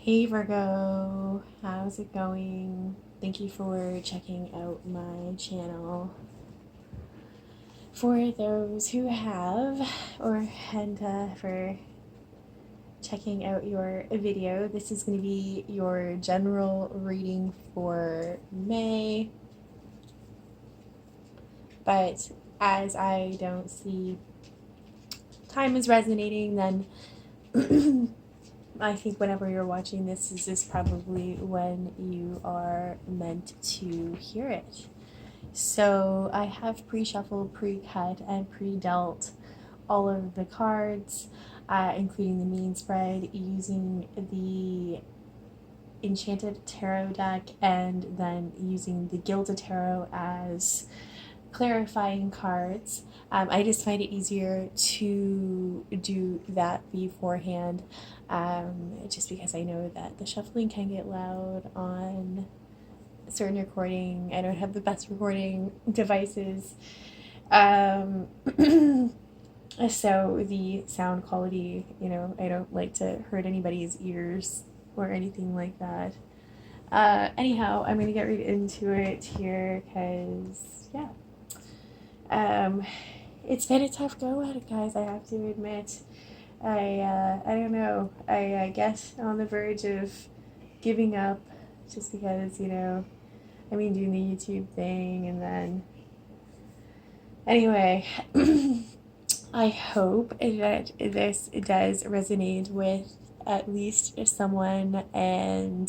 Hey Virgo, how's it going? Thank you for checking out my channel. For those who have, for checking out your video, this is going to be your general reading for May. But as I don't see time is resonating, then I think whenever you're watching this is probably when you are meant to hear it. So I have pre-shuffled, pre-cut, and pre-dealt all of the cards, including the main spread, using the Enchanted Tarot deck and then using the Gilded Tarot as clarifying cards. I just find it easier to do that beforehand, just because I know that the shuffling can get loud on certain recording. I don't have the best recording devices. So the sound quality, I don't like to hurt anybody's ears or anything like that. Anyhow, I'm going to get right into it here because, yeah. It's been a tough go at it, guys, I have to admit. I don't know. I guess on the verge of giving up just because, doing the YouTube thing and then. Anyway, I hope that this does resonate with at least someone, and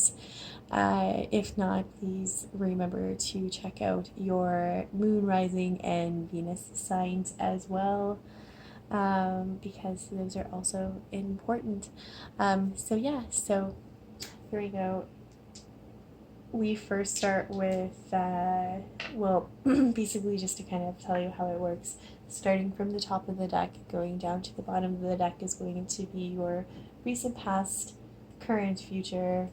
if not, please remember to check out your moon, rising, and Venus signs as well, because those are also important. So here we go. We first start with, basically just to kind of tell you how it works. Starting from the top of the deck, going down to the bottom of the deck is going to be your recent, past, current, future,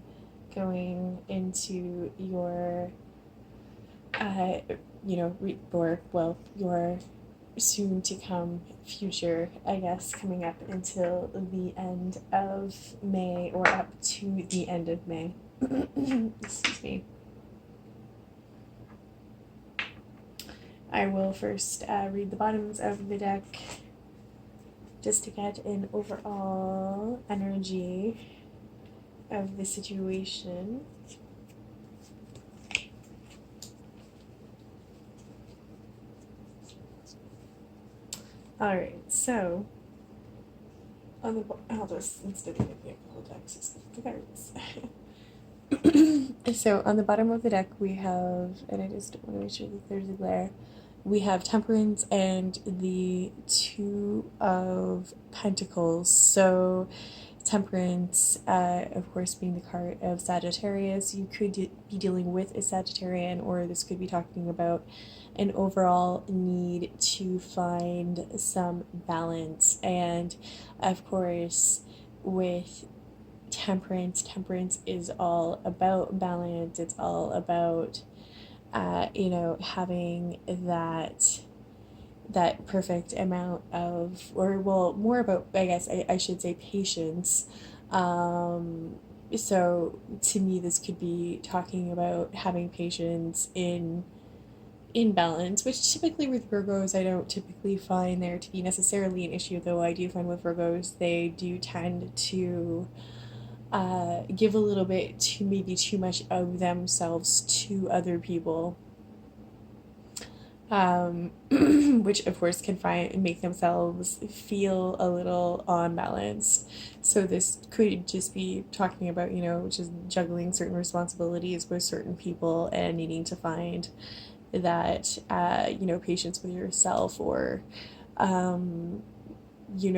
going into your, your soon to come future, I guess, coming up until the end of May or up to the end of May. Excuse me. I will first read the bottoms of the deck just to get an overall energy of the situation. Alright, so I'll just, instead of making a whole deck, just the cards. So on the bottom of the deck we have, and I just want to make sure that there's a glare, we have Temperance and the Two of Pentacles. So Temperance, of course, being the card of Sagittarius, you could be dealing with a Sagittarian, or this could be talking about an overall need to find some balance. And of course, with temperance is all about balance. It's all about having that perfect amount of, or well, more about, I guess I should say, patience. So to me, this could be talking about having patience in balance, which typically with Virgos I don't typically find there to be necessarily an issue, though I do find with Virgos they do tend to give a little bit too much of themselves to other people, which of course can make themselves feel a little unbalanced. So this could just be talking about, just juggling certain responsibilities with certain people and needing to find that, patience with yourself, or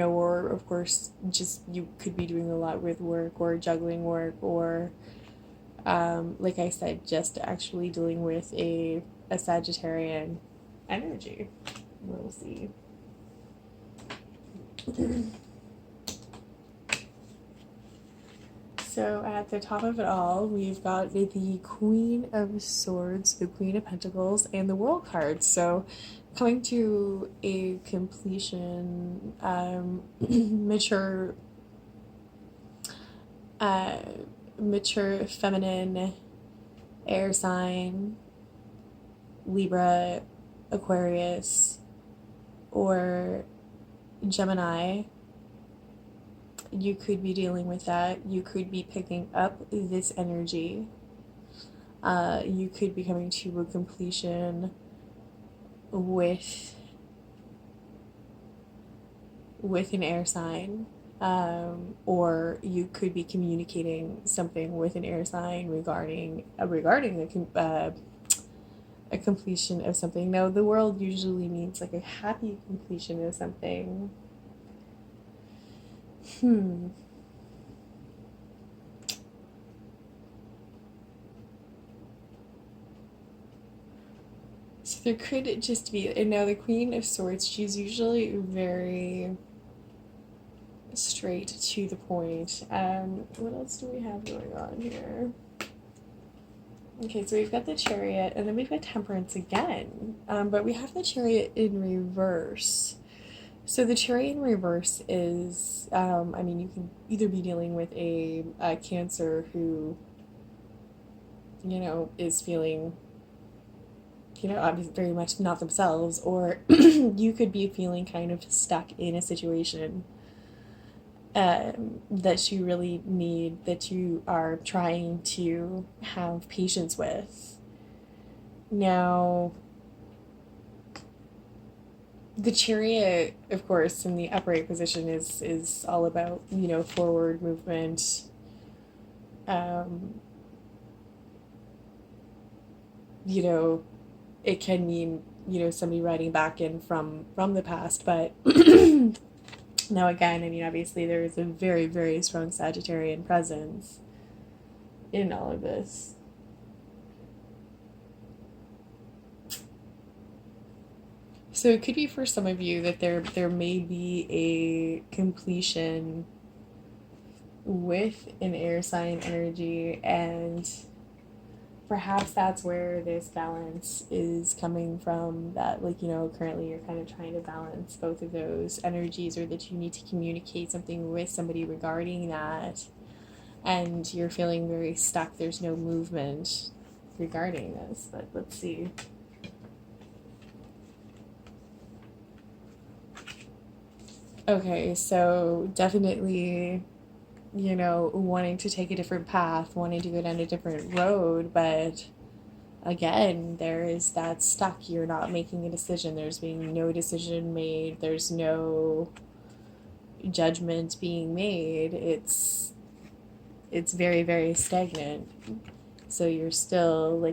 or of course, just you could be doing a lot with work or juggling work, or like I said, just actually dealing with a Sagittarian energy. We'll see. So at the top of it all, we've got the Queen of Swords, the Queen of Pentacles, and the World card. So coming to a completion, mature, mature feminine air sign, Libra, Aquarius, or Gemini, you could be dealing with that. You could be picking up this energy. You could be coming to a completion with an air sign, or you could be communicating something with an air sign regarding a completion of something. Now, the world usually means like a happy completion of something. So there could just be, and now the Queen of Swords, she's usually very straight to the point. What else do we have going on here? Okay, so we've got the Chariot, and then we've got Temperance again. But we have the Chariot in reverse. So the Chariot in reverse is, you can either be dealing with a Cancer who, is feeling, obviously very much not themselves, or you could be feeling kind of stuck in a situation that you really need, that you are trying to have patience with. Now, the Chariot, of course, in the upright position is all about, forward movement. It can mean, somebody riding back in from the past, but now again, obviously there is a very, very strong Sagittarian presence in all of this. So it could be for some of you that there may be a completion with an air sign energy, and perhaps that's where this balance is coming from, that currently you're kind of trying to balance both of those energies, or that you need to communicate something with somebody regarding that, and you're feeling very stuck. There's no movement regarding this. But let's see. Okay, so definitely, wanting to take a different path, wanting to go down a different road, but again, there is that stuck. You're not making a decision. There's being no decision made. There's no judgment being made. It's very, very stagnant. So you're still,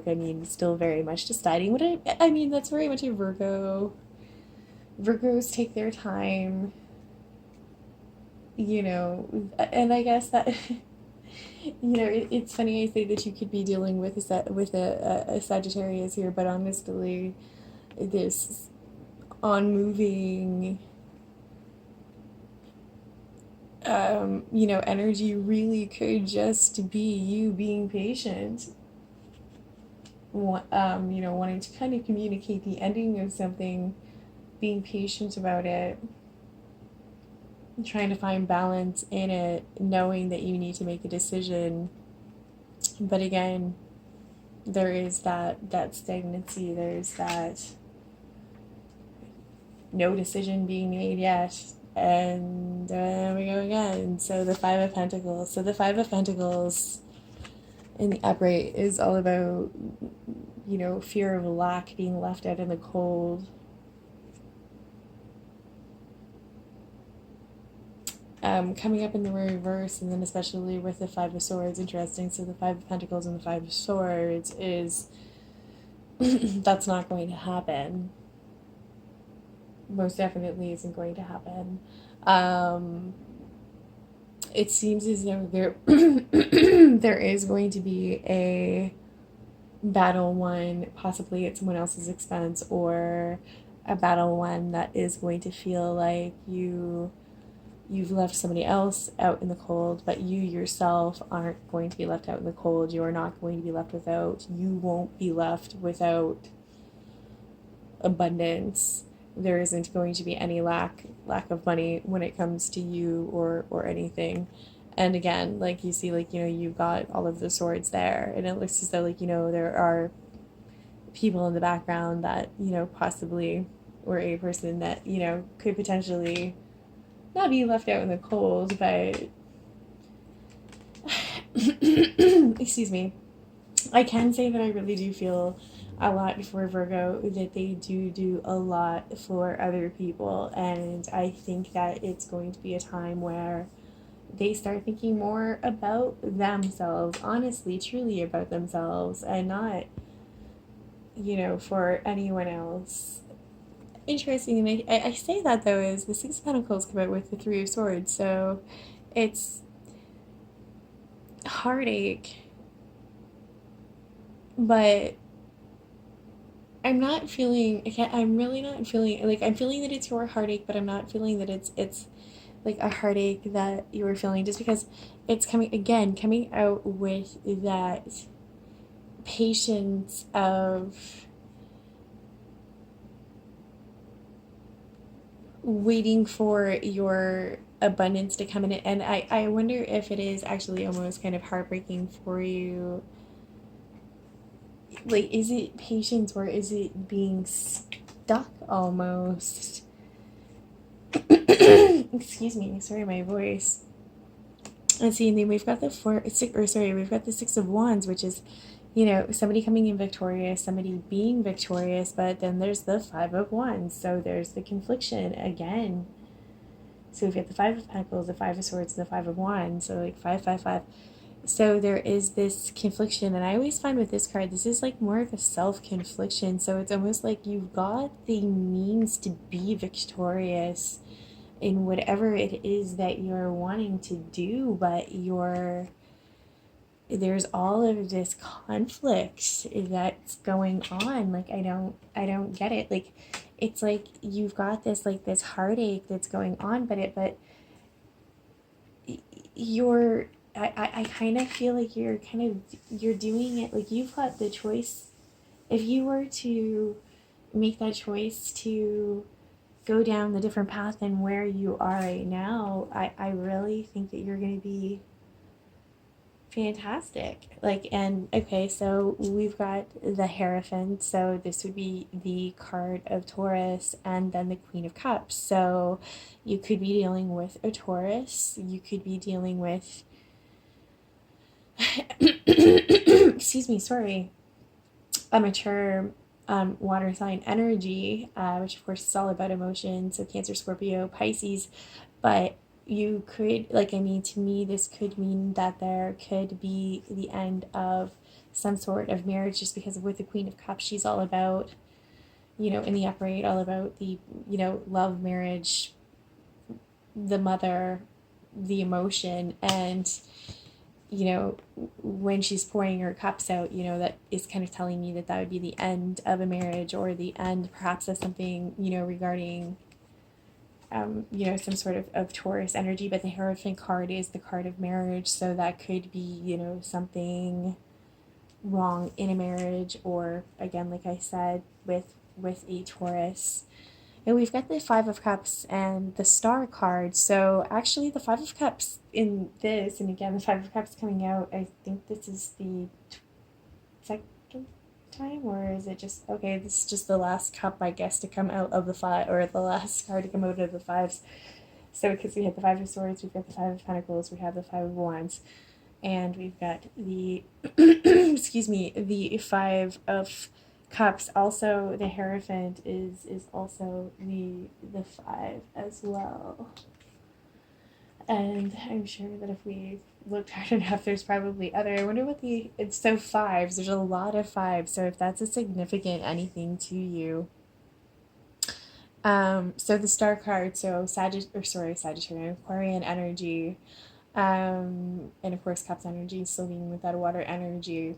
still very much deciding that's very much a Virgo. Virgos take their time, and I guess that, it's funny I say that you could be dealing with a Sagittarius here, but honestly, this on-moving, energy really could just be you being patient, wanting to kind of communicate the ending of something, being patient about it, trying to find balance in it, knowing that you need to make a decision. But again, there is that stagnancy. There's that no decision being made yet. And there we go again. So the Five of Pentacles. So the Five of Pentacles in the upright is all about, fear of lack, being left out in the cold. Coming up in the reverse, and then especially with the Five of Swords, interesting. So the Five of Pentacles and the Five of Swords is that's not going to happen. Most definitely isn't going to happen. It seems as though there there is going to be a battle won, possibly at someone else's expense, or a battle won that is going to feel like you've left somebody else out in the cold, but you yourself aren't going to be left out in the cold. You are not going to be left without. You won't be left without abundance. There isn't going to be any lack of money when it comes to you or anything. And again, like you see, like, you've got all of the swords there, and it looks as though, like, there are people in the background that, possibly, or a person that, could potentially not be left out in the cold, but excuse me. I can say that I really do feel a lot for Virgo, that they do a lot for other people, and I think that it's going to be a time where they start thinking more about themselves, honestly, truly about themselves, and not, for anyone else. Interesting, and I say that, though, is the Six of Pentacles come out with the Three of Swords, so it's heartache, but I'm really not feeling, like, I'm feeling that it's your heartache, but I'm not feeling that it's like a heartache that you were feeling, just because it's coming out with that patience of waiting for your abundance to come in. And I wonder if it is actually almost kind of heartbreaking for you. Like, is it patience, or is it being stuck almost? Excuse me, sorry, my voice. Let's see, and then we've got we've got the Six of Wands, which is, somebody coming in victorious, somebody being victorious, but then there's the Five of Wands, so there's the confliction again. So we've got the Five of Pentacles, the Five of Swords, and the Five of Wands, so like five, five, five. So there is this confliction, and I always find with this card, this is like more of a self-confliction, so it's almost like you've got the means to be victorious in whatever it is that you're wanting to do, but there's all of this conflict that's going on. Like, I don't get it. Like, it's like you've got this heartache that's going on, but you're I kind of feel like you're doing it, like you've got the choice. If you were to make that choice to go down the different path than where you are right now, I really think that you're going to be fantastic. Like, and okay, so we've got the Hierophant, so this would be the card of Taurus, and then the Queen of Cups. So you could be dealing with a Taurus, you could be dealing with excuse me, sorry, a mature water sign energy, which of course is all about emotion. So Cancer, Scorpio, Pisces. But you could, like, I mean, to me, this could mean that there could be the end of some sort of marriage, just because with the Queen of Cups, she's all about, in the upright, all about the, love, marriage, the mother, the emotion, and when she's pouring her cups out, that is kind of telling me that would be the end of a marriage, or the end perhaps of something, regarding, some sort of Taurus energy. But the Hierophant card is the card of marriage, so that could be, something wrong in a marriage, or again, like I said, with a Taurus. And we've got the Five of Cups and the Star card. So actually the Five of Cups in this, and again the Five of Cups coming out, I think this is the second time, or is it just, okay, this is just the last cup, I guess, to come out of the five, or the last card to come out of the fives. So because we have the Five of Swords, we've got the Five of Pentacles, we have the Five of Wands, and we've got the excuse me, the Five of Cups. Also, the Hierophant is also the five as well. And I'm sure that if we looked hard enough, there's probably other. I wonder what it's so fives. There's a lot of fives. So if that's a significant anything to you. So the Star card, so Sagittarian, Aquarian energy, and of course Cups energy, still being with that water energy.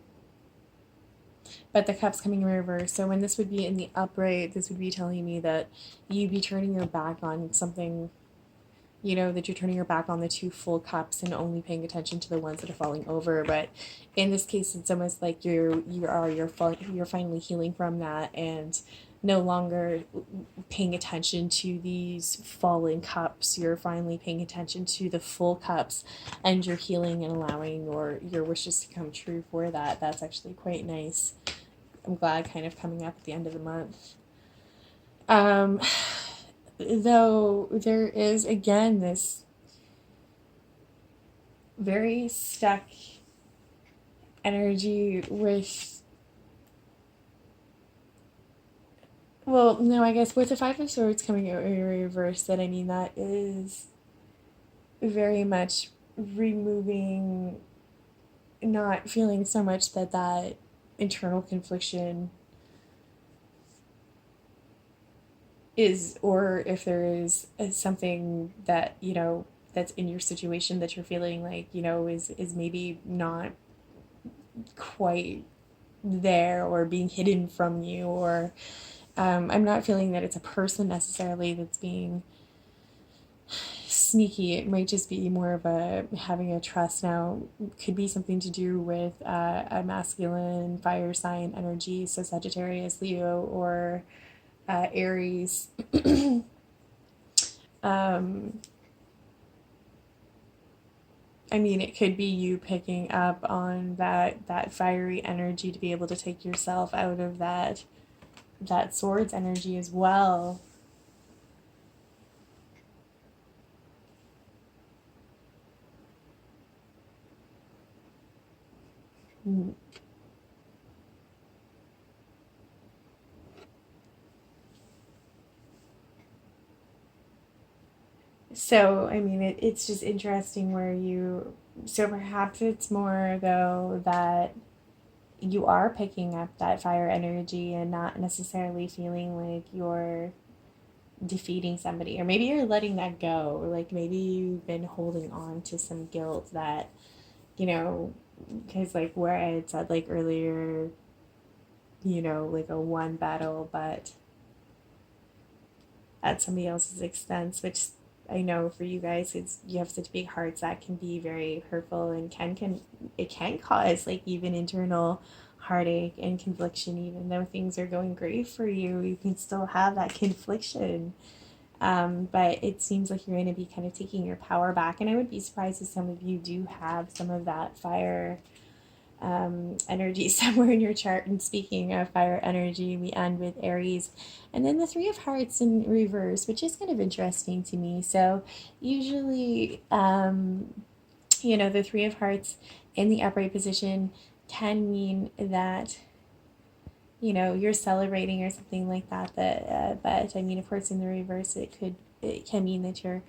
But the Cups coming in reverse. So when this would be in the upright, this would be telling me that you'd be turning your back on something, that you're turning your back on the two full cups and only paying attention to the ones that are falling over. But in this case, it's almost like you're finally healing from that, and no longer paying attention to these falling cups. You're finally paying attention to the full cups, and you're healing and allowing your wishes to come true for that. That's actually quite nice. I'm glad, kind of coming up at the end of the month. Though there is again this very stuck energy with, well, no, I guess with the Five of Swords coming out in reverse, that I mean that is very much removing, not feeling so much that internal confliction is, or if there is something that, that's in your situation that you're feeling like, is maybe not quite there, or being hidden from you, or I'm not feeling that it's a person necessarily that's being sneaky. It might just be more of a having a trust. Now, could be something to do with a masculine fire sign energy, so Sagittarius, Leo, or Aries. um, I mean, it could be you picking up on that fiery energy to be able to take yourself out of that swords energy as well. So, I mean, it's just interesting where you, so perhaps it's more though that you are picking up that fire energy and not necessarily feeling like you're defeating somebody, or maybe you're letting that go, or like maybe you've been holding on to some guilt that, you know, because like where I had said like earlier, like a one battle, but at somebody else's expense, which I know for you guys, it's, you have such big hearts that can be very hurtful, and can it can cause like even internal heartache and confliction. Even though things are going great for you, you can still have that confliction. But it seems like you're going to be kind of taking your power back, and I would be surprised if some of you do have some of that fire energy somewhere in your chart. And speaking of fire energy, we end with Aries, and then the Three of Hearts in reverse, which is kind of interesting to me. So usually, the Three of Hearts in the upright position can mean that you're celebrating or something like that. But I mean, of course, in the reverse, it can mean that you're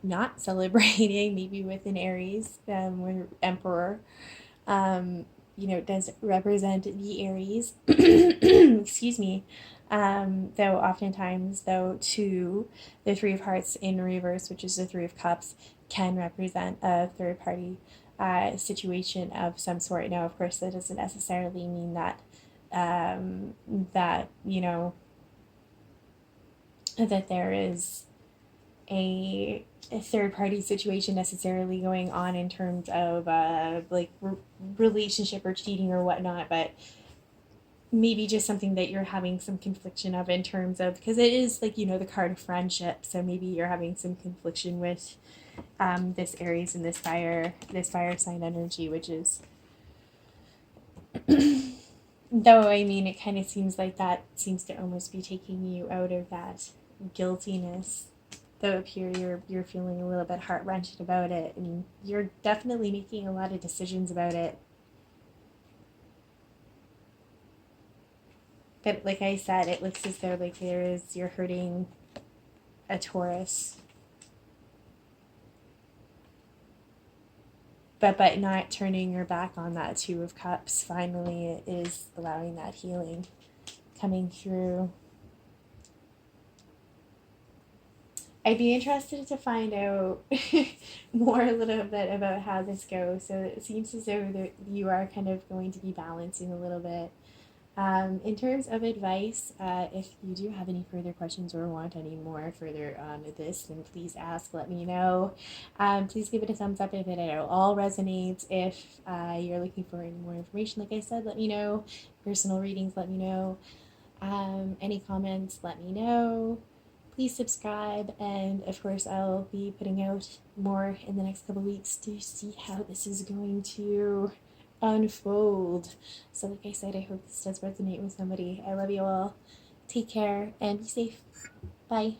not celebrating, maybe with an Aries, with Emperor, does represent the Aries. Excuse me. Though oftentimes, though, too, the Three of Hearts in reverse, which is the Three of Cups, can represent a third party situation of some sort. Now, of course, that doesn't necessarily mean that um, that that there is a third party situation necessarily going on in terms of relationship or cheating or whatnot, but maybe just something that you're having some confliction of, in terms of, because it is like the card of friendship, so maybe you're having some confliction with this Aries and this fire sign energy, which is though I mean it kind of seems like that seems to almost be taking you out of that guiltiness, though up here you're feeling a little bit heart wrenched about it, and you're definitely making a lot of decisions about it. But like I said, it looks as though like you're hurting a Taurus, but not turning your back on that Two of Cups. Finally, it is allowing that healing coming through. I'd be interested to find out more a little bit about how this goes. So it seems as though that you are kind of going to be balancing a little bit. In terms of advice, if you do have any further questions or want any more further on this, then please ask, let me know. Please give it a thumbs up if it at all resonates. If you're looking for any more information, like I said, let me know. Personal readings, let me know. Any comments, let me know. Please subscribe, and of course, I'll be putting out more in the next couple weeks to see how this is going to unfold. So, like I said, I hope this does resonate with somebody. I love you all. Take care and be safe. Bye.